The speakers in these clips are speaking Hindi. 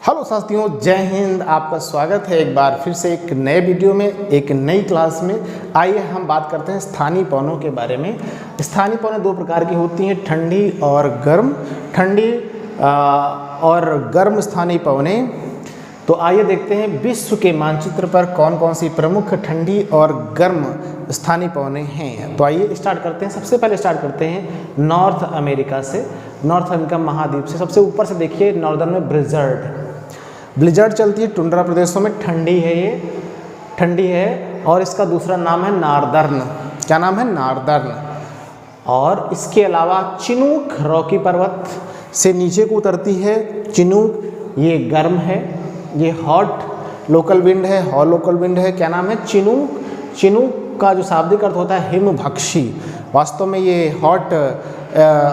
हेलो साथियों, जय हिंद। आपका स्वागत है एक बार फिर से एक नए वीडियो में, एक नई क्लास में। आइए हम बात करते हैं स्थानीय पवनों के बारे में। स्थानीय पवनें दो प्रकार की होती हैं, ठंडी और गर्म। ठंडी और गर्म स्थानीय पवनें। तो आइए देखते हैं विश्व के मानचित्र पर कौन कौन सी प्रमुख ठंडी और गर्म स्थानीय पवनें हैं। तो आइए स्टार्ट करते हैं। सबसे पहले स्टार्ट करते हैं नॉर्थ अमेरिका से, नॉर्थ अमेरिका महाद्वीप से। सबसे ऊपर से देखिए, नॉर्दर्न में ब्लिजर्ड चलती है। टुंड्रा प्रदेशों में ठंडी है, ये ठंडी है। और इसका दूसरा नाम है नार्दर्न। क्या नाम है? नार्दर्न। और इसके अलावा चिनूक रॉकी पर्वत से नीचे को उतरती है। चिनूक ये गर्म है, ये हॉट लोकल विंड है, हॉट लोकल विंड है। क्या नाम है? चिनूक। चिनूक का जो शाब्दिक अर्थ होता है हिमभक्षी। वास्तव में ये हॉट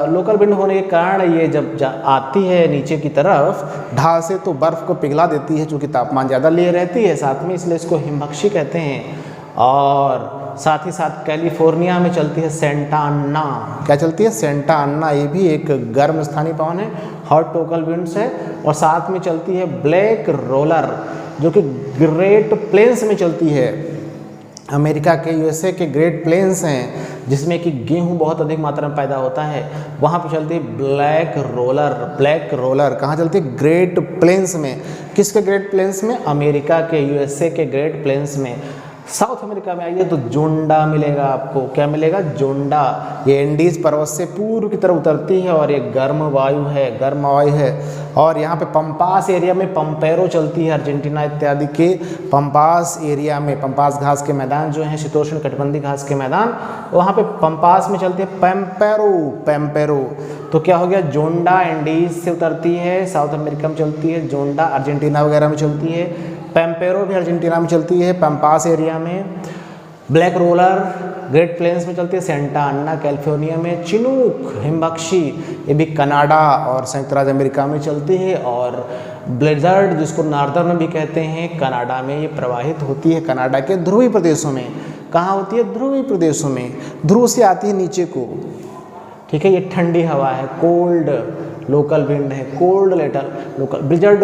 लोकल विंड होने के कारण ये जब आती है नीचे की तरफ ढाल से, तो बर्फ़ को पिघला देती है, चूँकि तापमान ज़्यादा लिए रहती है साथ में, इसलिए इसको हिमभक्षी कहते हैं। और साथ ही साथ कैलिफोर्निया में चलती है सेंटा अन्ना। क्या चलती है? सेंटा अन्ना। ये भी एक गर्म स्थानीय पवन है, हॉट लोकल विंड्स है। और साथ में चलती है ब्लैक रोलर, जो कि ग्रेट प्लेन्स में चलती है। अमेरिका के, यूएसए के ग्रेट प्लेन्स हैं जिसमें कि गेहूं बहुत अधिक मात्रा में पैदा होता है, वहाँ पे चलती है ब्लैक रोलर। ब्लैक रोलर कहाँ चलती है? ग्रेट प्लेन्स में। किसके ग्रेट प्लेन्स में? अमेरिका के, यूएसए के ग्रेट प्लेन्स में। साउथ अमेरिका में आइए तो जोंडा मिलेगा आपको। क्या मिलेगा? जोंडा। ये एंडीज पर्वत से पूर्व की तरफ उतरती है और ये गर्म वायु है, गर्म वायु है। और यहाँ पे पंपास एरिया में पम्पेरो चलती है, अर्जेंटीना इत्यादि के पंपास एरिया में। पंपास घास के मैदान जो हैं, शीतोष्ण कटिबंधीय घास के मैदान, वहाँ पे पंपास में चलती है पेम्पेरो। तो क्या हो गया? जोंडा एंडीज से उतरती है, साउथ अमेरिका में चलती है। जोंडा अर्जेंटीना वगैरह में चलती है। पेम्पेरो भी अर्जेंटीना में चलती है, पंपास एरिया में। ब्लैक रोलर ग्रेट प्लेन्स में चलती है, सेंटा अन्ना कैलिफोर्निया में। चिनूक हिमभक्षी ये भी कनाडा और संयुक्त राज्य अमेरिका में चलती है। और ब्लिजर्ड, जिसको नार्दर्न भी कहते हैं, कनाडा में ये प्रवाहित होती है, कनाडा के ध्रुवीय प्रदेशों में। कहाँ होती है? ध्रुवीय प्रदेशों में। ध्रुव से आती है नीचे को, ठीक है। ये ठंडी हवा है, कोल्ड लोकल विंड है, कोल्ड लेटर लोकल। ब्लिजर्ड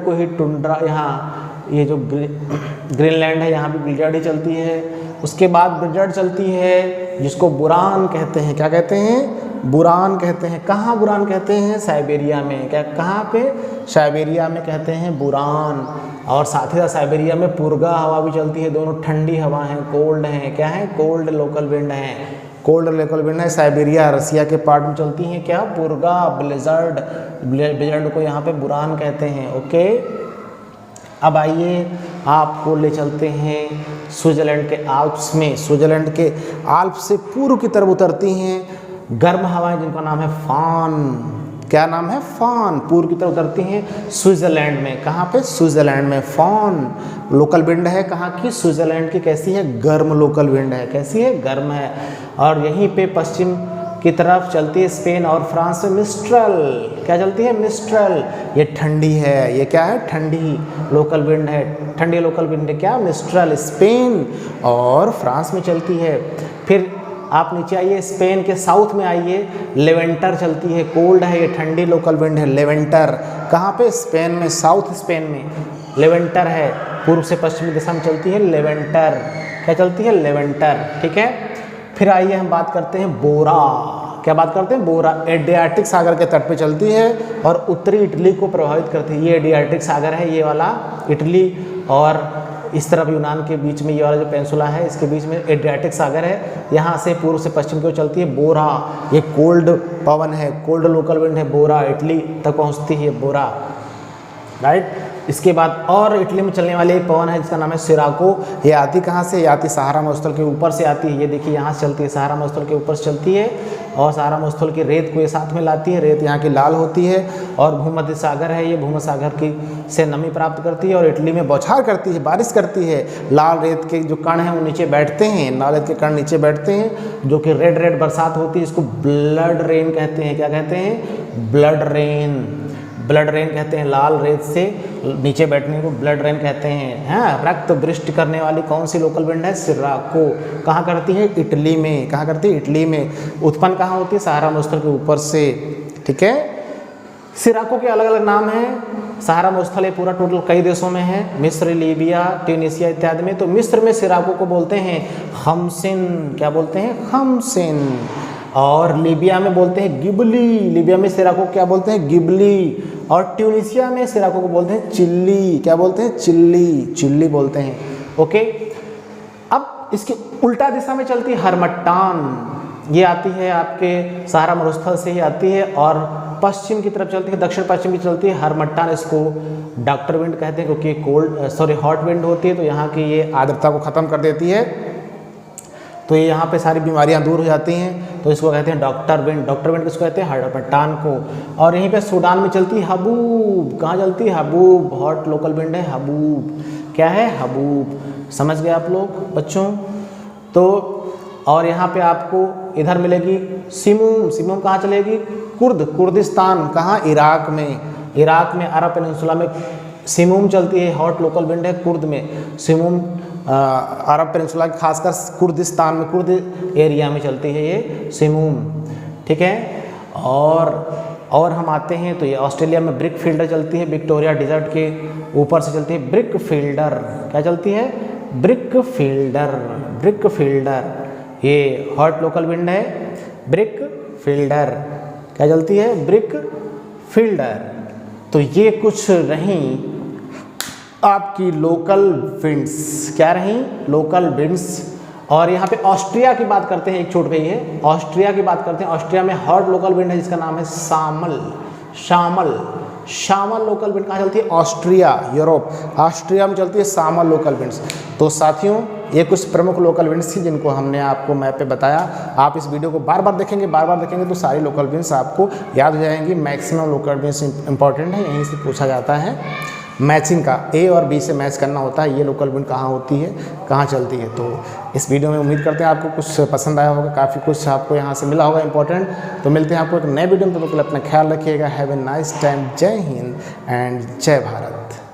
को ही टुंड्रा, यहाँ ये जो ग्रीनलैंड है यहाँ भी ब्लिजर्ड ही चलती है। उसके बाद ब्लिजर्ड चलती है जिसको बुरान कहते हैं। क्या कहते हैं? बुरान कहते हैं। कहाँ बुरान कहते हैं? साइबेरिया में। क्या? कहाँ पे? साइबेरिया में कहते हैं बुरान। और साथ ही साथ साइबेरिया में पुर्गा हवा भी चलती है। दोनों ठंडी हवा हैं, कोल्ड हैं। क्या है? कोल्ड लोकल विंड हैं। कोल्ड लोकल विंड है। साइबेरिया रसिया के पार्ट में चलती हैं। क्या? पुर्गा। ब्लिजर्ड को यहाँ पे बुरान कहते हैं। ओके, अब आइए आपको ले चलते हैं स्विट्जरलैंड के आल्प्स में। स्विट्जरलैंड के आल्प्स से पूर्व की तरफ उतरती हैं गर्म हवाएं, जिनका नाम है फान। क्या नाम है? फान। पूर्व की तरफ उतरती हैं स्विट्जरलैंड में। कहाँ पे? स्विट्जरलैंड में। फान लोकल विंड है। कहाँ की? स्विट्जरलैंड की। कैसी है? गर्म लोकल विंड है। कैसी है? गर्म है। और यहीं पे पश्चिम की तरफ चलती है स्पेन और फ्रांस में मिस्ट्रल। क्या चलती है? मिस्ट्रल। ये ठंडी है। ये क्या है? ठंडी लोकल विंड है। ठंडी लोकल विंड है। क्या? मिस्ट्रल। स्पेन और फ्रांस में चलती है। फिर आप नीचे आइए, स्पेन के साउथ में आइए, लेवेंटर चलती है। कोल्ड है, ये ठंडी लोकल विंड है, लेवेंटर। कहाँ पे? स्पेन में, साउथ स्पेन में लेवेंटर है। पूर्व से पश्चिमी दिशा में चलती है लेवेंटर। क्या चलती है? लेवेंटर। ठीक है। फिर आइए हम बात करते हैं बोरा। क्या बात करते हैं? बोरा। एड्रियाटिक सागर के तट पे चलती है और उत्तरी इटली को प्रभावित करती है। ये एड्रियाटिक सागर है, ये वाला इटली और इस तरफ यूनान के बीच में ये वाला जो पेंसुला है, इसके बीच में एड्रियाटिक सागर है। यहाँ से पूर्व से पश्चिम की ओर चलती है बोरा। ये कोल्ड पवन है, कोल्ड लोकल विंड है। बोरा इटली तक पहुँचती है, बोरा। राइट। इसके बाद और इटली में चलने वाली एक पवन है जिसका नाम है सिराको। ये आती कहाँ से? ये आती सहारा मरुस्थल के ऊपर से आती है। ये देखिए यहाँ से चलती है, सहारा मरुस्थल के ऊपर से चलती है और सहारा मरुस्थल की रेत को ये साथ में लाती है। रेत यहाँ की लाल होती है और भूमध्य सागर है, ये भूमध्य सागर की से नमी प्राप्त करती है और इटली में बौछार करती है, बारिश करती है। लाल रेत के जो कण हैं वो नीचे बैठते हैं, लाल रेत के कण नीचे बैठते हैं, जो कि रेड बरसात होती है। इसको ब्लड रेन कहते हैं। क्या कहते हैं? Blood rain. ब्लड रेन कहते हैं। लाल रेत से नीचे बैठने को ब्लड रेन कहते हैं। हाँ, रक्त वृष्टि करने वाली कौन सी लोकल विंड है? सिराको। कहाँ करती है? इटली में। कहाँ करती है? इटली में। उत्पन्न कहाँ होती है? सहारा मरुस्थल के ऊपर से। ठीक है। सिराको के अलग अलग नाम हैं। सहारा मरुस्थल ये पूरा टोटल कई देशों में है, मिस्र, लीबिया, ट्यूनीशिया इत्यादि में। तो मिस्र में सिराको को बोलते हैं खमसिन, क्या बोलते हैं? खमसिन। और लीबिया में बोलते हैं गिबली, लीबिया में सिराको क्या बोलते हैं? गिबली। और ट्यूनीशिया में सिराको को बोलते हैं चिल्ली, क्या बोलते हैं? चिल्ली, चिल्ली बोलते हैं। ओके, अब इसकी उल्टा दिशा में चलती है हरमट्टान, ये आती है आपके सहारा मरुस्थल से ही आती है और पश्चिम की तरफ चलती है, दक्षिण पश्चिम की चलती है हरमट्टान। इसको डॉक्टर विंड कहते हैं क्योंकि हॉट विंड होती है, तो यहाँ की ये आर्द्रता को ख़त्म कर देती है, तो ये यहाँ पे सारी बीमारियाँ दूर हो जाती हैं, तो इसको कहते हैं डॉक्टर विंड। डॉक्टर विंड किसको कहते हैं? हरमट्टान को। और यहीं पे सूडान में चलती है हबूब, कहाँ चलती है? हबूब, हॉट लोकल विंड है हबूब। क्या है? हबूब। समझ गए आप लोग बच्चों? तो और यहाँ पे आपको इधर मिलेगी सिमूम, सिमूम कहाँ चलेगी? कुर्दिस्तान, कहाँ? इराक में, इराक में अरब पेनिनसुला में सिमूम चलती है, हॉट लोकल विंड है कुर्द में। सिमूम अरब पेनिनसुला खासकर कुर्दिस्तान में, कुर्द एरिया में चलती है ये सिमूम, ठीक है। और हम आते हैं तो ये ऑस्ट्रेलिया में ब्रिक फील्डर चलती है, विक्टोरिया डिजर्ट के ऊपर से चलती है ब्रिक फील्डर। क्या चलती है? ब्रिक फील्डर, ब्रिक फील्डर, ये हॉट लोकल विंड है ब्रिक फील्डर। क्या चलती है? Brick fielder. तो ये कुछ रहीं आपकी लोकल विंड्स, क्या रहीं? Local winds. और यहाँ पे ऑस्ट्रिया की बात करते हैं, एक छोट पे है, ऑस्ट्रिया की बात करते हैं। ऑस्ट्रिया में हॉट लोकल विंड है जिसका नाम है शामल, शामल, शामल लोकल विंड कहाँ चलती है? ऑस्ट्रिया, यूरोप, ऑस्ट्रिया में चलती है शामल लोकल विंड्स। तो साथियों ये कुछ प्रमुख लोकल विंड्स थी जिनको हमने आपको मैप पे बताया। आप इस वीडियो को बार बार देखेंगे, बार बार देखेंगे तो सारी लोकल विंड्स आपको याद हो जाएंगी। मैक्सिमम लोकल विंड्स इंपॉर्टेंट है, यहीं से पूछा जाता है मैचिंग का, ए और बी से मैच करना होता है, ये लोकल विंड कहाँ होती है, कहाँ चलती है। तो इस वीडियो में उम्मीद करते हैं आपको कुछ पसंद आया होगा, काफ़ी कुछ आपको यहाँ से मिला होगा इंपॉर्टेंट। तो मिलते हैं आपको एक नए वीडियो में, तो बिल्कुल अपना ख्याल रखिएगा। Have a nice time. जय हिंद एंड जय भारत।